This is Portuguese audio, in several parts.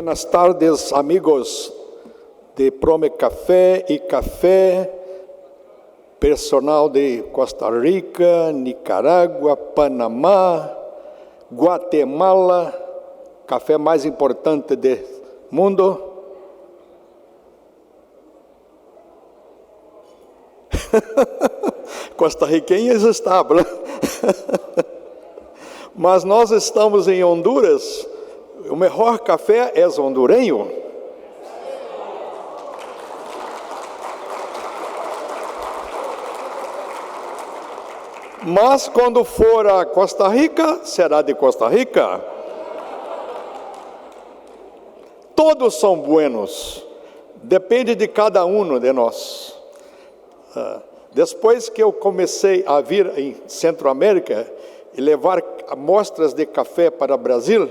Buenas tardes, amigos de Prome Café y Café, personal de Costa Rica, Nicarágua, Panamá, Guatemala, café mais importante do mundo. Costarriquenhos estavam. Mas nós estamos em Honduras. O melhor café é hondurenho. Mas quando for a Costa Rica, será de Costa Rica. Todos são buenos. Depende de cada um de nós. Depois que eu comecei a vir em Centro-América e levar amostras de café para o Brasil,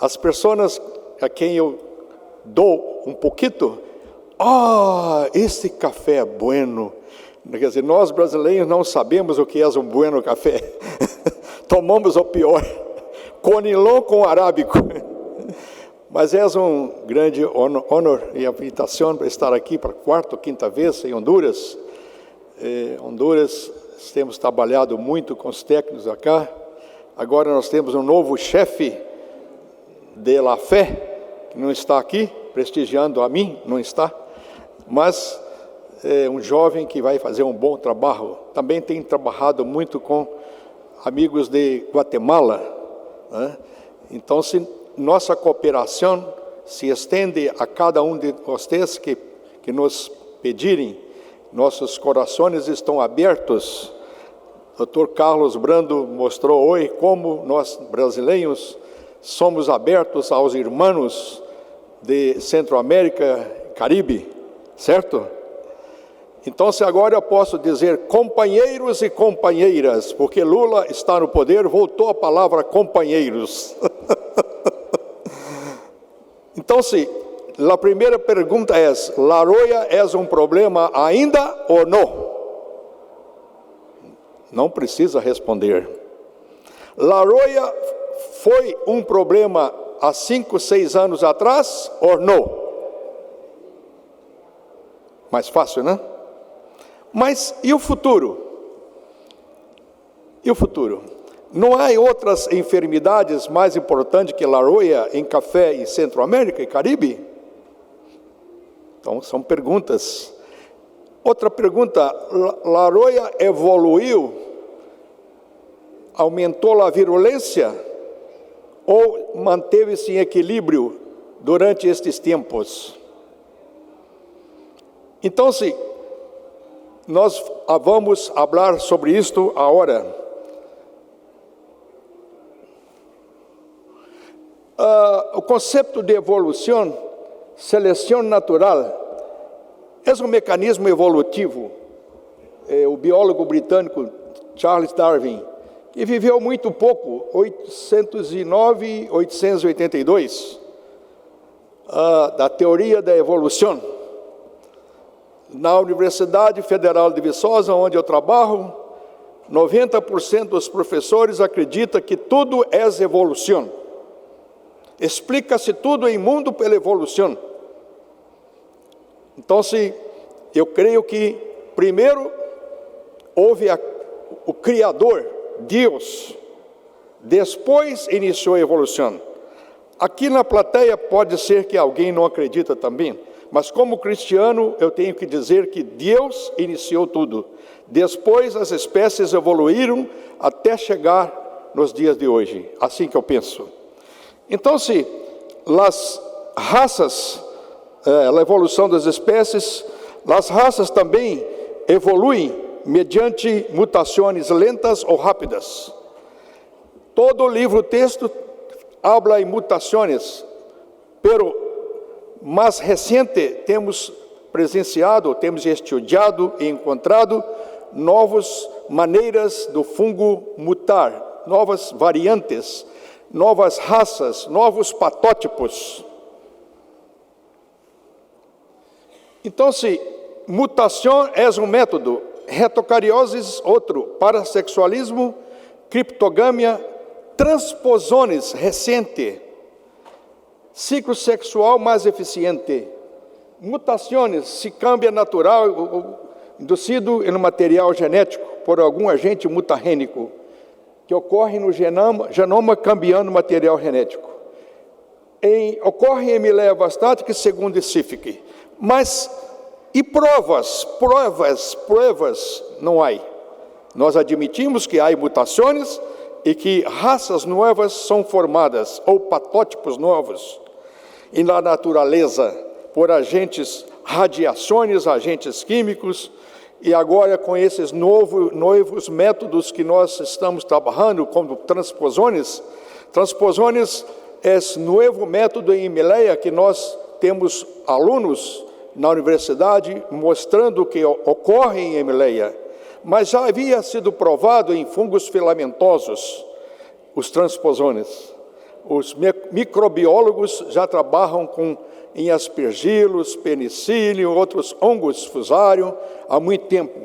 as pessoas a quem eu dou um pouquinho, esse café é bueno. Quer dizer, nós brasileiros não sabemos o que é um bueno café. Tomamos o pior, conilon com arábico. Mas é um grande honor e invitação para estar aqui para a quarta ou quinta vez em Honduras. Honduras, temos trabalhado muito com os técnicos acá. Agora nós temos um novo chefe de La Fé, que não está aqui, prestigiando a mim, não está. Mas é um jovem que vai fazer um bom trabalho. Também tem trabalhado muito com amigos de Guatemala, né? Então, nossa cooperação se estende a cada um de vocês que nos pedirem. Nossos corações estão abertos. Dr. Carlos Brando mostrou hoje como nós brasileiros somos abertos aos irmãos de Centro-América e Caribe, certo? Então, agora eu posso dizer companheiros e companheiras, porque Lula está no poder, voltou a palavra companheiros. Então, a primeira pergunta é: La Roya é um problema ainda ou não? Não precisa responder. La Roya foi um problema há 5, 6 anos atrás ou não? Mais fácil, né? Mas e o futuro? E o futuro? Não há outras enfermidades mais importantes que La Roya em café em Centro-América e Caribe? Então, são perguntas. Outra pergunta: La Roya evoluiu, aumentou a virulência ou manteve-se em equilíbrio durante estes tempos? Então, nós vamos falar sobre isto agora. O conceito de evolução, seleção natural, é um mecanismo evolutivo. O biólogo britânico Charles Darwin, que viveu muito pouco, 809 a 882, da teoria da evolução. Na Universidade Federal de Viçosa, onde eu trabalho, 90% dos professores acreditam que tudo é evolução. Explica-se tudo em mundo pela evolução. Então, eu creio que primeiro houve o Criador, Deus, depois iniciou a evolução. Aqui na plateia pode ser que alguém não acredita também, mas como cristiano eu tenho que dizer que Deus iniciou tudo. Depois as espécies evoluíram até chegar nos dias de hoje. Assim que eu penso. Então, as raças, a evolução das espécies, as raças também evoluem mediante mutações lentas ou rápidas. Todo livro-texto habla em mutações, pero mais recente temos presenciado, temos estudado e encontrado novas maneiras do fungo mutar, novas variantes, novas raças, novos patótipos. Então, mutação é um método, retocarioses outro, parassexualismo, criptogâmia, transposões recente. ciclo sexual mais eficiente, mutações, se cambia natural, induzido no material genético por algum agente mutagênico, que ocorre no genoma cambiando o material genético. Ocorre em mileia vastática, segundo Sifik. Mas, e provas não há. Nós admitimos que há mutações e que raças novas são formadas, ou patótipos novos, e na natureza, por agentes, radiações, agentes químicos, e agora com esses novos métodos que nós estamos trabalhando, como transposões é esse novo método em mileia que nós temos alunos na universidade mostrando que ocorre em mileia, mas já havia sido provado em fungos filamentosos, os transposões. Os microbiólogos já trabalham em aspergilos, penicillium, outros hongos fusário, há muito tempo.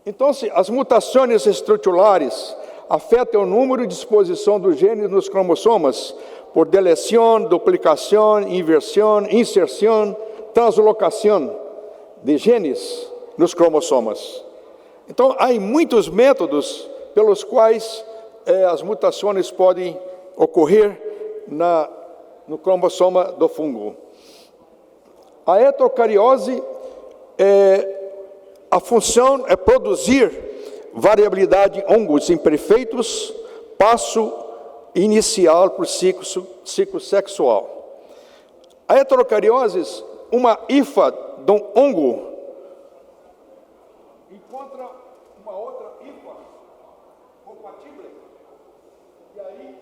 Então, as mutações estruturares afetam o número e disposição dos genes nos cromossomas por deleção, duplicação, inversão, inserção, translocação de genes nos cromossomas. Então, há muitos métodos pelos quais as mutações podem ocorrer no cromossoma do fungo. A heterocariose, a função é produzir variabilidade de hongos imperfeitos, passo inicial para o ciclo sexual. A heterocariose, uma hifa de um hongo encontra uma outra hifa compatível, e aí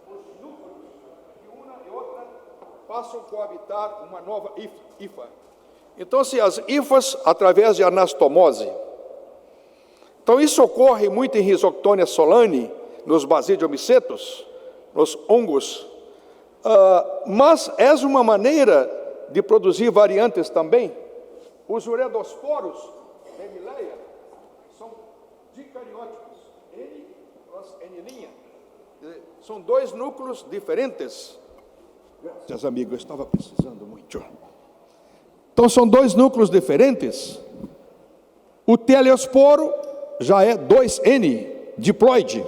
os núcleos de uma e outra passam a coabitar uma nova hifa. Então, as hifas através de anastomose. Então, isso ocorre muito em Rhizoctonia solani, nos basidiomicetos, nos hongos, mas é uma maneira de produzir variantes também. Os uredosporos de mileia são dicarióticos, N plus N', são dois núcleos diferentes. Graças, amigo, eu estava precisando muito. Então, são dois núcleos diferentes. O teleosporo já é 2N, diploide.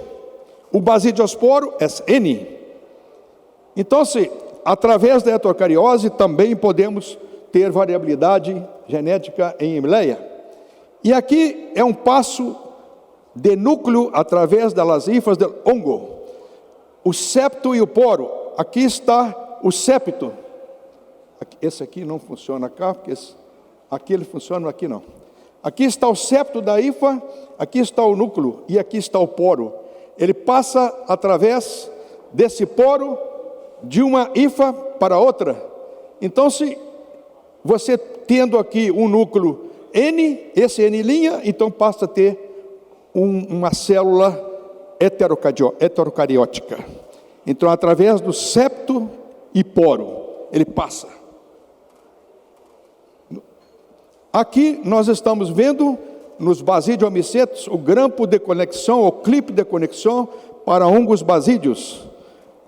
O basidiosporo é N. Então, através da heterocariose, também podemos ter variabilidade genética em mileia. E aqui é um passo de núcleo através das hifas do hongo. O septo e o poro. Aqui está o septo. Esse aqui não funciona cá, porque aqui ele funciona, aqui não. Aqui está o septo da hifa, aqui está o núcleo e aqui está o poro. Ele passa através desse poro de uma hifa para outra. Então, se você tendo aqui um núcleo N, esse N', então passa a ter uma célula heterocariótica. Então, através do septo e poro, ele passa. Aqui nós estamos vendo nos basidiomicetos o grampo de conexão, o clipe de conexão para hongos basídeos,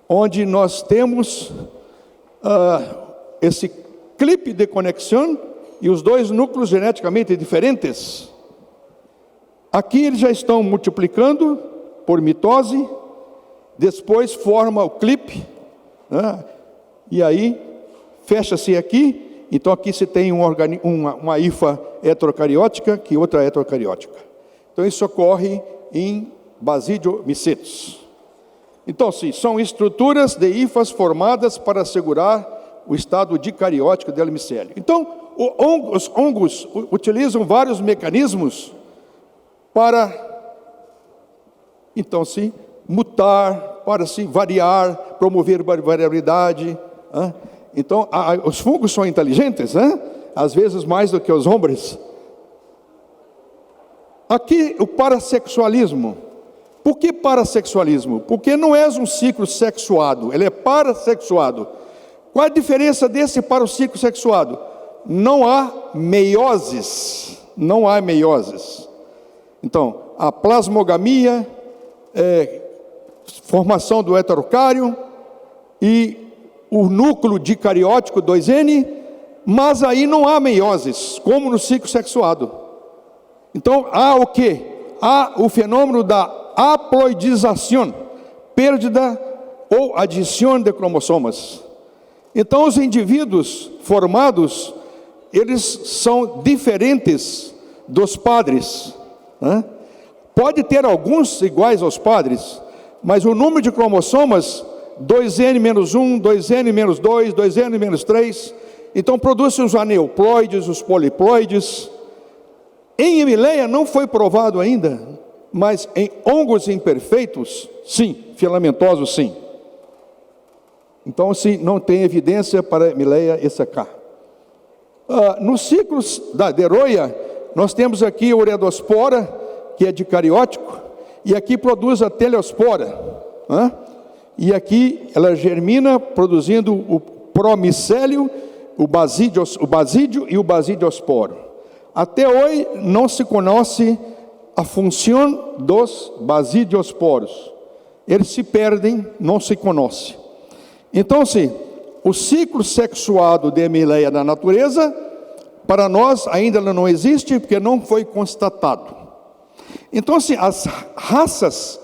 onde nós temos esse clipe de conexão e os dois núcleos geneticamente diferentes. Aqui eles já estão multiplicando por mitose, depois forma o clipe, né? E aí fecha-se aqui. Então, aqui se tem uma hifa heterocariótica que outra heterocariótica. Então, isso ocorre em basidiomicetos. Então, são estruturas de hifas formadas para assegurar o estado dicariótico do micélio. Então, os hongos utilizam vários mecanismos para, então, mutar, para se variar, promover variabilidade. Então, os fungos são inteligentes, né? Às vezes mais do que os homens. Aqui, o parassexualismo. Por que parassexualismo? Porque não é um ciclo sexuado, ele é parassexuado. Qual a diferença desse para o ciclo sexuado? Não há meioses. Não há meioses. Então, a plasmogamia formação do heterocário e o núcleo dicariótico 2N, mas aí não há meioses, como no ciclo sexuado. Então há o quê? Há o fenômeno da haploidização, perda ou adição de cromossomas. Então os indivíduos formados, eles são diferentes dos padres, né? Pode ter alguns iguais aos padres, mas o número de cromossomas 2N-1, 2N-2, 2N-3, então produzem os aneuploides, os poliploides. Em hemileia não foi provado ainda, mas em hongos imperfeitos, sim, filamentosos, sim. Então, se não tem evidência para hemileia SK. Nos ciclos da deroia, nós temos aqui a uredospora, que é dicariótico, e aqui produz a teleospora, né? E aqui ela germina produzindo o promicélio, o basídio e o basidiosporo. Até hoje não se conhece a função dos basidiosporos. Eles se perdem, não se conhece. Então, o ciclo sexuado de hemileia da natureza, para nós ainda não existe, porque não foi constatado. Então, as raças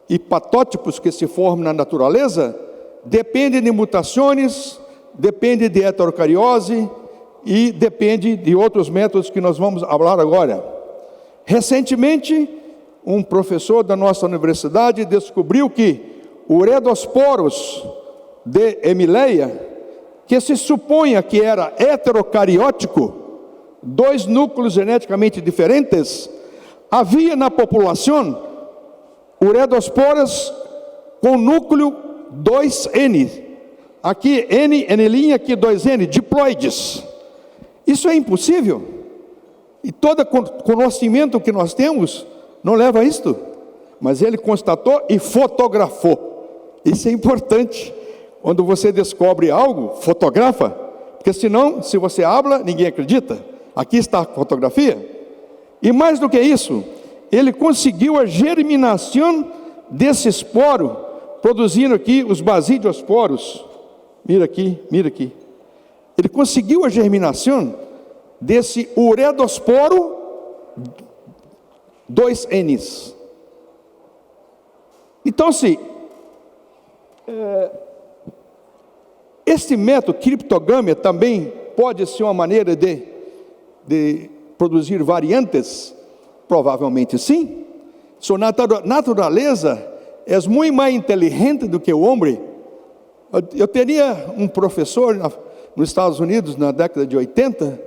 e patótipos que se formam na natureza dependem de mutações, dependem de heterocariose e dependem de outros métodos que nós vamos falar agora. Recentemente, um professor da nossa universidade descobriu que uredosporos de hemileia, que se supunha que era heterocariótico, 2 núcleos geneticamente diferentes, havia na população uredosporas com núcleo 2N, aqui N', aqui 2N, diploides. Isso é impossível, e todo conhecimento que nós temos não leva a isto, mas ele constatou e fotografou. Isso é importante. Quando você descobre algo, fotografa, porque senão, se você habla, ninguém acredita. Aqui está a fotografia. E mais do que isso, ele conseguiu a germinação desse esporo, produzindo aqui os basidiosporos. Mira aqui, mira aqui. Ele conseguiu a germinação desse uredosporo 2Ns. Então, este método criptogâmia também pode ser uma maneira de produzir variantes? Provavelmente sim. Sua natureza é muito mais inteligente do que o homem. Eu teria um professor nos Estados Unidos, na década de 80,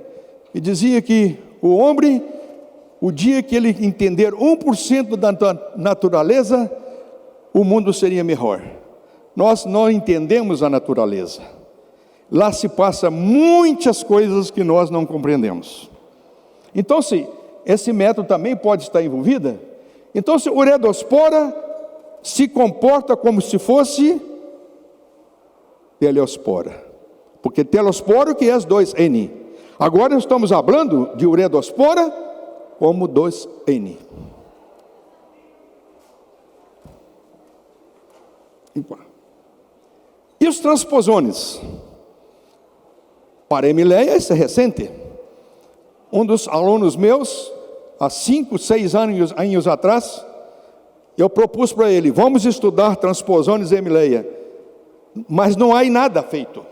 que dizia que o homem, o dia que ele entender 1% da natureza, o mundo seria melhor. Nós não entendemos a natureza. Lá se passa muitas coisas que nós não compreendemos. Então, esse método também pode estar envolvido. Então, a uredospora se comporta como se fosse teleospora, porque teleosporo que é as 2N. Agora estamos falando de uredospora como 2N. E os transposões? Para hemileia, isso é recente. Um dos alunos meus, há 5, 6 anos atrás, eu propus para ele, vamos estudar transposões em hemileia. Mas não há nada feito.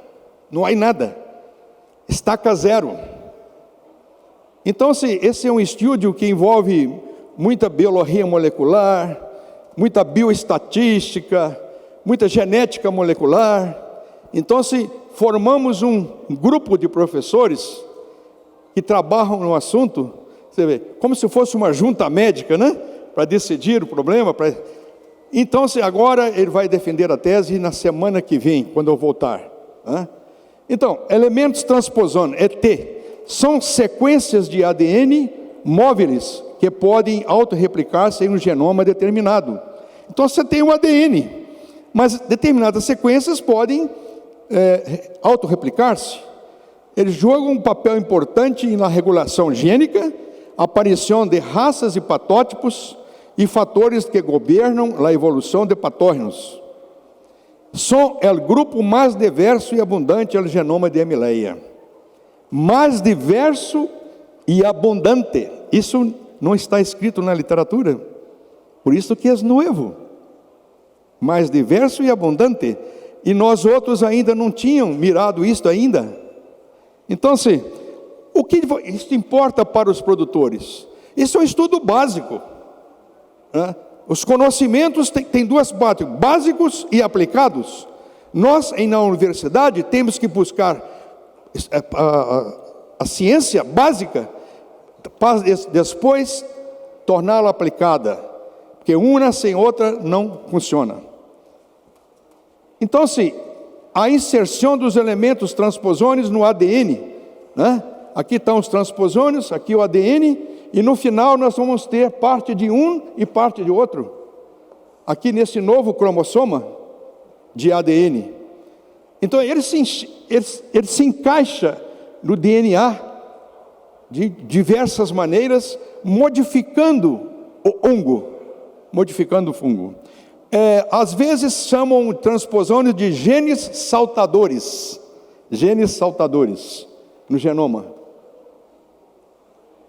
Não há nada. Estaca zero. Então, esse é um estudo que envolve muita biologia molecular, muita bioestatística, muita genética molecular. Então, formamos um grupo de professores que trabalham no assunto, você vê, como se fosse uma junta médica, né? Para decidir o problema. Então, agora ele vai defender a tese na semana que vem, quando eu voltar. Né? Então, elementos transposões, ET, são sequências de ADN móveis que podem autorreplicar-se em um genoma determinado. Então, você tem um ADN, mas determinadas sequências podem autorreplicar-se. Eles jogam um papel importante na regulação gênica, aparição de raças e patótipos, e fatores que governam a evolução de patógenos. São o grupo mais diverso e abundante do genoma de Emileia. Mais diverso e abundante. Isso não está escrito na literatura. Por isso que é novo. Mais diverso e abundante. E nós outros ainda não tínhamos mirado isto ainda. Então, o que isso importa para os produtores? Isso é um estudo básico. Os conhecimentos têm duas partes, básicos e aplicados. Nós, na universidade, temos que buscar a ciência básica, para depois torná-la aplicada, porque uma sem outra não funciona. Então, a inserção dos elementos transposônicos no ADN, aqui estão os transposônicos, aqui o ADN, e no final nós vamos ter parte de um e parte de outro, aqui nesse novo cromossoma de ADN. Então ele se encaixa no DNA de diversas maneiras, modificando o fungo. Às vezes chamam transposônicos de genes saltadores no genoma.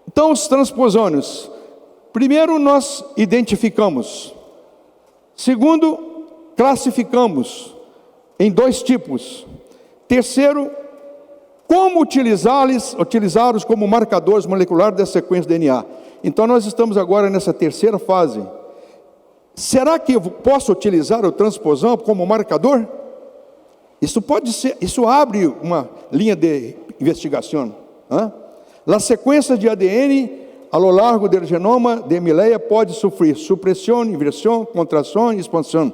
Então, os transposônicos, primeiro nós identificamos, segundo, classificamos em 2 tipos, terceiro, como utilizá-los como marcadores moleculares da sequência de DNA. Então, nós estamos agora nessa terceira fase. Será que eu posso utilizar o transposão como marcador? Isso pode ser, isso abre uma linha de investigação. A sequência de ADN a lo largo do genoma de Emileia pode sofrer supressão, inversão, contração e expansão.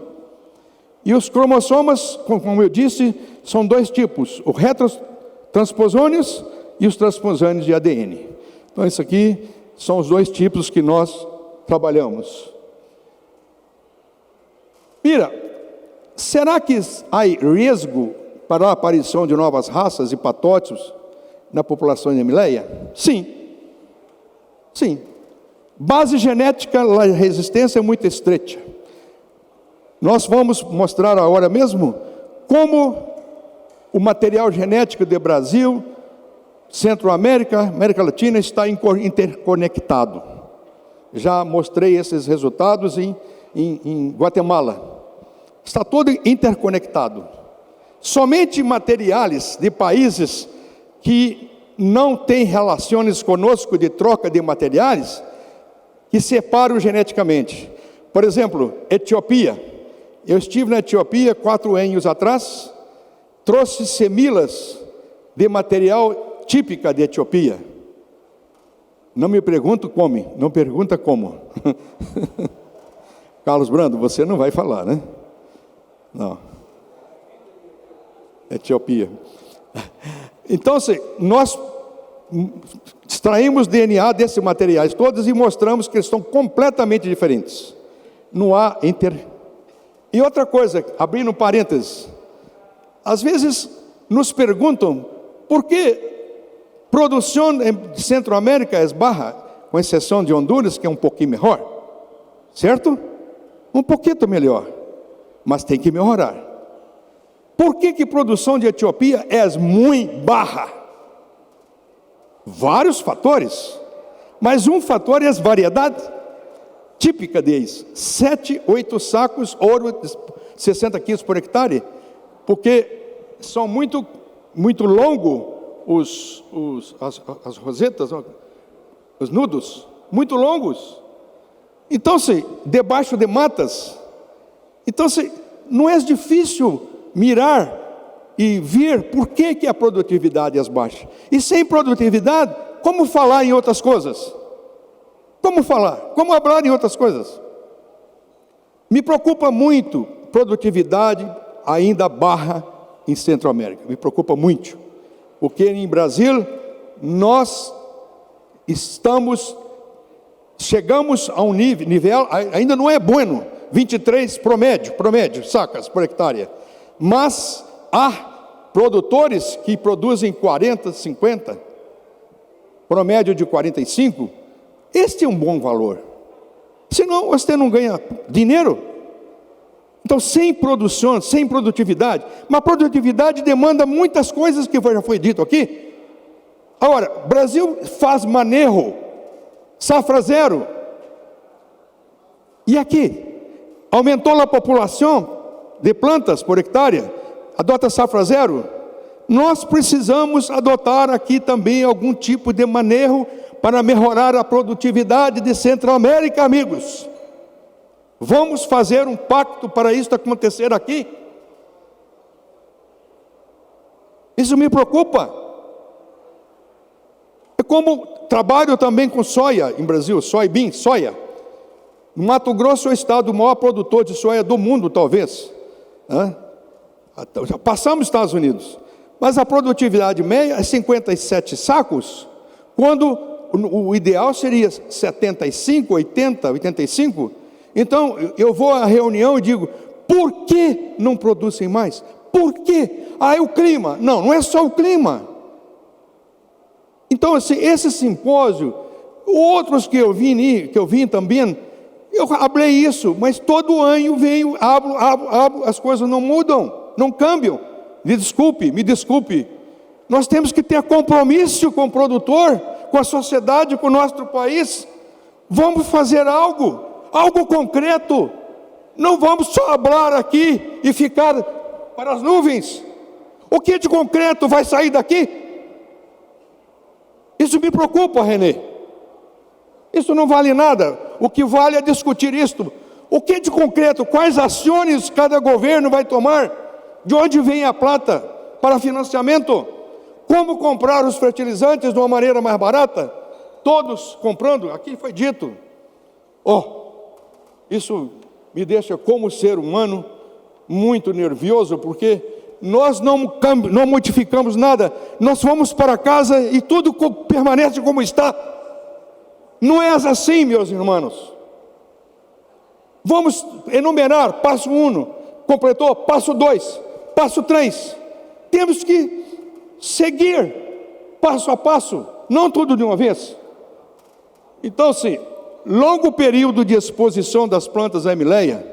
E os cromossomas, como eu disse, são 2 tipos: os retrotransposônios e os transposônios de ADN. Então, isso aqui são os 2 tipos que nós trabalhamos. Mira, será que há risco para a aparição de novas raças e patógenos na população de Emileia? Sim. Base genética, a resistência é muito estreita. Nós vamos mostrar agora mesmo como o material genético do Brasil, Centro-América, América Latina está interconectado. Já mostrei esses resultados em Guatemala. Está todo interconectado. Somente materiais de países que não têm relações conosco de troca de materiais, que separam geneticamente. Por exemplo, Etiópia. Eu estive na Etiópia 4 anos atrás, trouxe semilas de material típica de Etiópia. Não me pergunta como, não pergunta como. Carlos Brando, você não vai falar, né? Não. Etiópia. Então, nós extraímos DNA desses materiais todos e mostramos que eles são completamente diferentes. Não há E outra coisa, abrindo parênteses, às vezes nos perguntam por que produção em Centro-América é barra, com exceção de Honduras, que é um pouquinho melhor, certo? Um pouquinho melhor, mas tem que melhorar. Por que produção de Etiópia é muito barra? Vários fatores, mas um fator é a variedade típica deles. 7, 8 sacos, ouro, 60 quilos por hectare, porque são muito longos as rosetas, os nudos, muito longos. Então, debaixo de matas, então, não é difícil mirar e ver por que a produtividade é baixa. E sem produtividade, como falar em outras coisas? Como falar? Como falar em outras coisas? Me preocupa muito produtividade ainda barra em Centro-América. Me preocupa muito. Porque em Brasil, nós chegamos a um nível, ainda não é bueno, 23 promédio, sacas por hectare. Mas há produtores que produzem 40, 50, promédio de 45. Este é um bom valor. Senão você não ganha dinheiro. Então, sem produção, sem produtividade. Mas produtividade demanda muitas coisas que já foi dito aqui. Agora, o Brasil faz manejo, safra zero. E aqui? Aumentou a população de plantas por hectare, adota safra zero. Nós precisamos adotar aqui também algum tipo de manejo para melhorar a produtividade de Centro-América, amigos. Vamos fazer um pacto para isso acontecer aqui? Isso me preocupa. É como trabalho também com soja em Brasil, soybean, soja. No Mato Grosso é o estado o maior produtor de soja do mundo, talvez. Já passamos os Estados Unidos. Mas a produtividade média é 57 sacos, quando o ideal seria 75, 80, 85. Então, eu vou à reunião e digo, por que não produzem mais? Por quê? É o clima. Não, não é só o clima. Então, esse simpósio, outros que eu vim também, eu falei isso, mas todo ano venho, abro, as coisas não mudam, não cambiam. Me desculpe. Nós temos que ter compromisso com o produtor, com a sociedade, com o nosso país. Vamos fazer algo concreto. Não vamos só falar aqui e ficar para as nuvens. O que de concreto vai sair daqui? Isso me preocupa, Renê. Isso não vale nada. O que vale é discutir isto. O que de concreto? Quais ações cada governo vai tomar? De onde vem a plata para financiamento? Como comprar os fertilizantes de uma maneira mais barata? Todos comprando, aqui foi dito. Isso me deixa como ser humano muito nervoso, porque nós não modificamos nada. Nós vamos para casa e tudo permanece como está. Não é assim, meus irmãos. Vamos enumerar, passo 1, completou, passo 2, passo 3. Temos que seguir passo a passo, não tudo de uma vez. Então, longo período de exposição das plantas à mileia,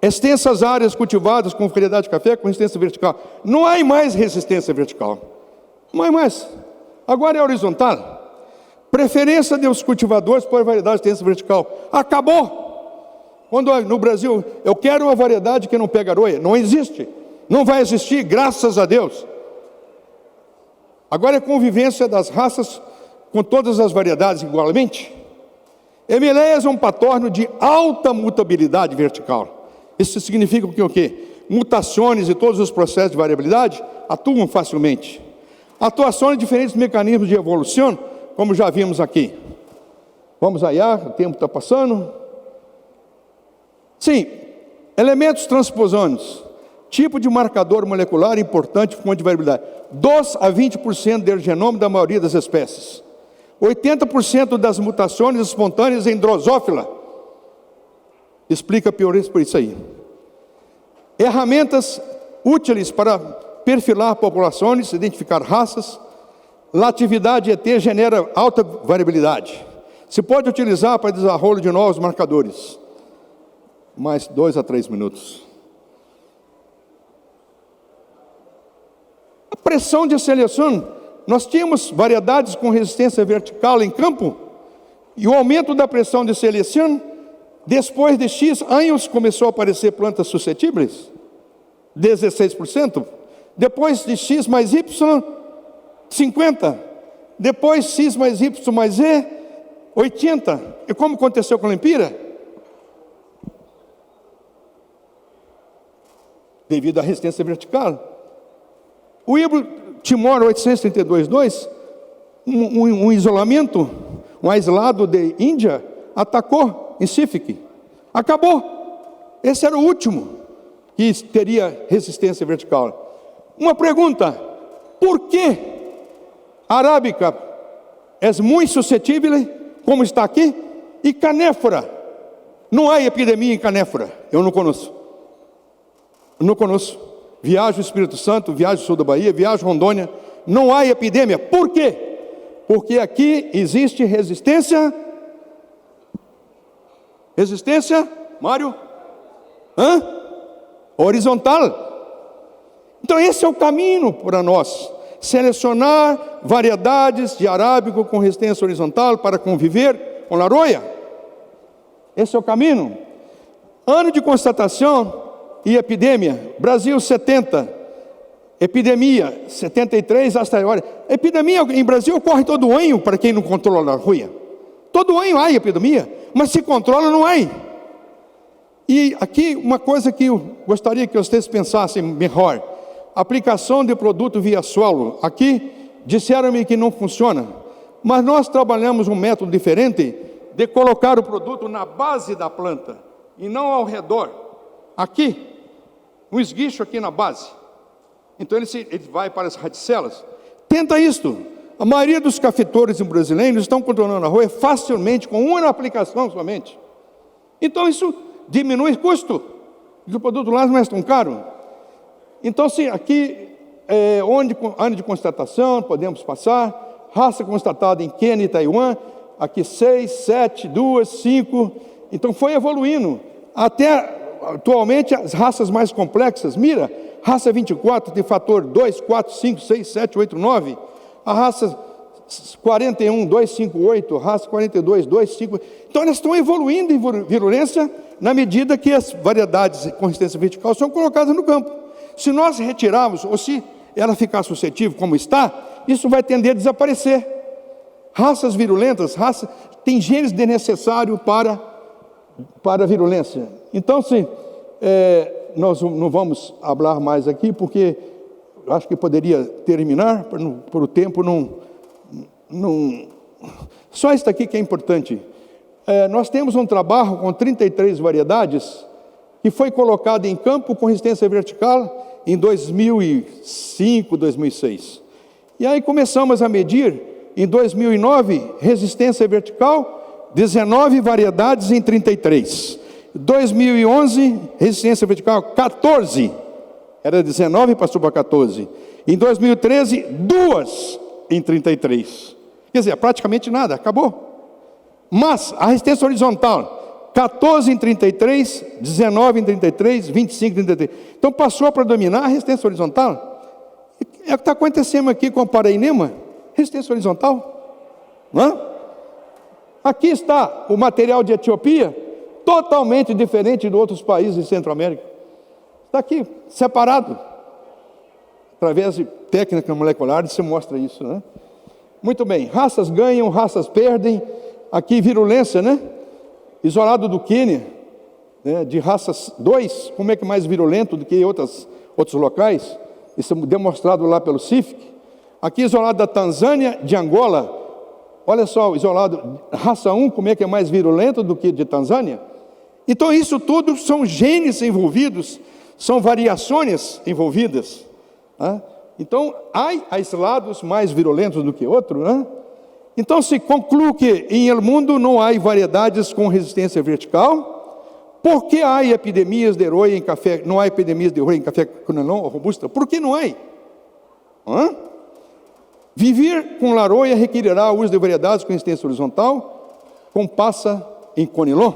extensas áreas cultivadas com variedade de café com resistência vertical. Não há mais resistência vertical. Não há mais. Agora é horizontal. Preferência dos cultivadores por variedade de resistência vertical. Acabou. Quando no Brasil, eu quero uma variedade que não pega aroia. Não existe. Não vai existir, graças a Deus. Agora é convivência das raças com todas as variedades igualmente. Emileias é um patógeno de alta mutabilidade vertical. Isso significa o quê? Mutações e todos os processos de variabilidade atuam facilmente. Atuação em diferentes mecanismos de evolução, como já vimos aqui. Vamos allá, o tempo está passando. Sim, elementos transposônicos. Tipo de marcador molecular importante fonte de variabilidade. 2 a 20% do genoma da maioria das espécies. 80% das mutações espontâneas em drosófila. Explica por isso aí. Ferramentas úteis para perfilar populações, identificar raças. Latividade ET genera alta variabilidade. Se pode utilizar para desenvolvimento de novos marcadores. Mais 2 a 3 minutos. A pressão de seleção. Nós tínhamos variedades com resistência vertical em campo. E o aumento da pressão de seleção, depois de X anos, começou a aparecer plantas suscetíveis. 16%. Depois de X mais Y, 50%. Depois X mais Y mais Z, 80%. E como aconteceu com a Lempira? Devido à resistência vertical. O híbrido Timor 832.2, um isolamento, um aislado de Índia, atacou em Sifik. Acabou. Esse era o último que teria resistência vertical. Uma pergunta: por que a arábica é muito suscetível, como está aqui, e canéfora? Não há epidemia em canéfora. Eu não conheço. Viajo ao Espírito Santo, viajo ao sul da Bahia, viajo a Rondônia. Não há epidemia. Por quê? Porque aqui existe resistência Resistência, Mário? Horizontal. Então esse é o caminho para nós. Selecionar variedades de arábico com resistência horizontal para conviver com laroia. Esse é o caminho. Ano de constatação e epidemia. Brasil 70. Epidemia 73 hasta agora. Epidemia em Brasil ocorre todo ano para quem não controla a laroia. Todo ano há epidemia, mas se controla não há. E aqui uma coisa que eu gostaria que vocês pensassem melhor. Aplicação de produto via solo. Aqui disseram-me que não funciona, mas nós trabalhamos um método diferente de colocar o produto na base da planta e não ao redor. Aqui, um esguicho aqui na base. Então ele vai para as radicelas. Tenta isto. A maioria dos cafetores brasileiros estão controlando a roia facilmente com uma aplicação somente. Então isso diminui o custo. E o produto lá não é tão caro. Então, sim, aqui ano de constatação, podemos passar. Raça constatada em Quênia e Taiwan. Aqui 6, 7, 2, 5. Então foi evoluindo. Até atualmente as raças mais complexas. Mira, raça 24 tem fator 2, 4, 5, 6, 7, 8, 9. A raça 41, 258, raça 42, 25. Então elas estão evoluindo em virulência na medida que as variedades com resistência vertical são colocadas no campo. Se nós retirarmos, ou se ela ficar suscetível como está, isso vai tender a desaparecer. Raças virulentas, tem genes desnecessários para a virulência. Então, sim, nós não vamos falar mais aqui, porque acho que poderia terminar, por o tempo não... Só isso aqui que é importante. Nós temos um trabalho com 33 variedades, que foi colocado em campo com resistência vertical em 2005, 2006. E aí começamos a medir, em 2009, resistência vertical, 19 variedades em 33. 2011, resistência vertical, 14. Era 19 e passou para 14. Em 2013, 2 em 33. Quer dizer, praticamente nada, acabou. Mas a resistência horizontal, 14 em 33, 19 em 33, 25 em 33. Então passou a predominar a resistência horizontal. É o que está acontecendo aqui com o Parainema, resistência horizontal. Não é? Aqui está o material de Etiópia, totalmente diferente de outros países de Centro-América. Está aqui, separado. Através de técnica molecular se mostra isso, né? Muito bem, raças ganham, raças perdem. Aqui virulência, né? Isolado do Quênia, né? De raças 2, como é que é mais virulento do que outros locais? Isso é demonstrado lá pelo CIFIC. Aqui isolado da Tanzânia, de Angola. Olha só, isolado, raça 1, como é que é mais virulento do que de Tanzânia? Então isso tudo são genes envolvidos, são variações envolvidas. Né? Então há isolados mais virulentos do que outros, né? Então se conclui que em el mundo não há variedades com resistência vertical. Por que há epidemias de roia em café? Não há epidemias de roia em café conilon ou robusta? Por que não há? Viver com laroia requererá o uso de variedades com resistência horizontal, com passa em conilon.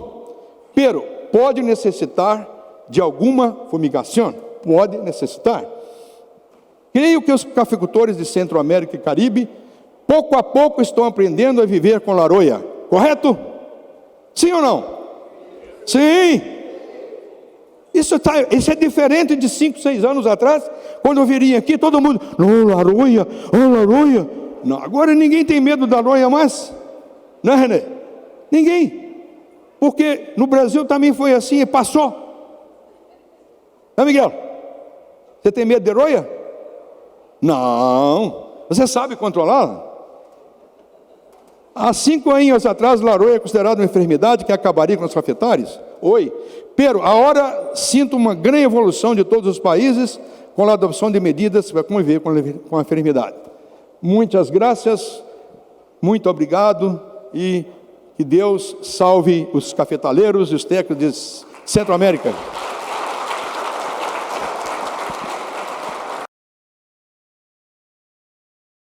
Pero pode necessitar de alguma fumigação. Pode necessitar. Creio que os cafeicultores de Centro-América e Caribe pouco a pouco estão aprendendo a viver com laroia. Correto? Sim ou não? Sim! Isso é diferente de 5, 6 anos atrás, quando eu viria aqui, todo mundo, laroia, laroia. Não, agora ninguém tem medo da laroia mais. Não é, René? Ninguém. Porque no Brasil também foi assim e passou. Não, Miguel? Você tem medo de laroia? Não. Você sabe controlar? Há 5 anos atrás, laroia é considerada uma enfermidade que acabaria com os cafetários. Pero agora sinto uma grande evolução de todos os países com a adoção de medidas para conviver com a enfermidade. Muitas graças, muito obrigado e que Deus salve os cafetaleiros e os técnicos de Centro-América.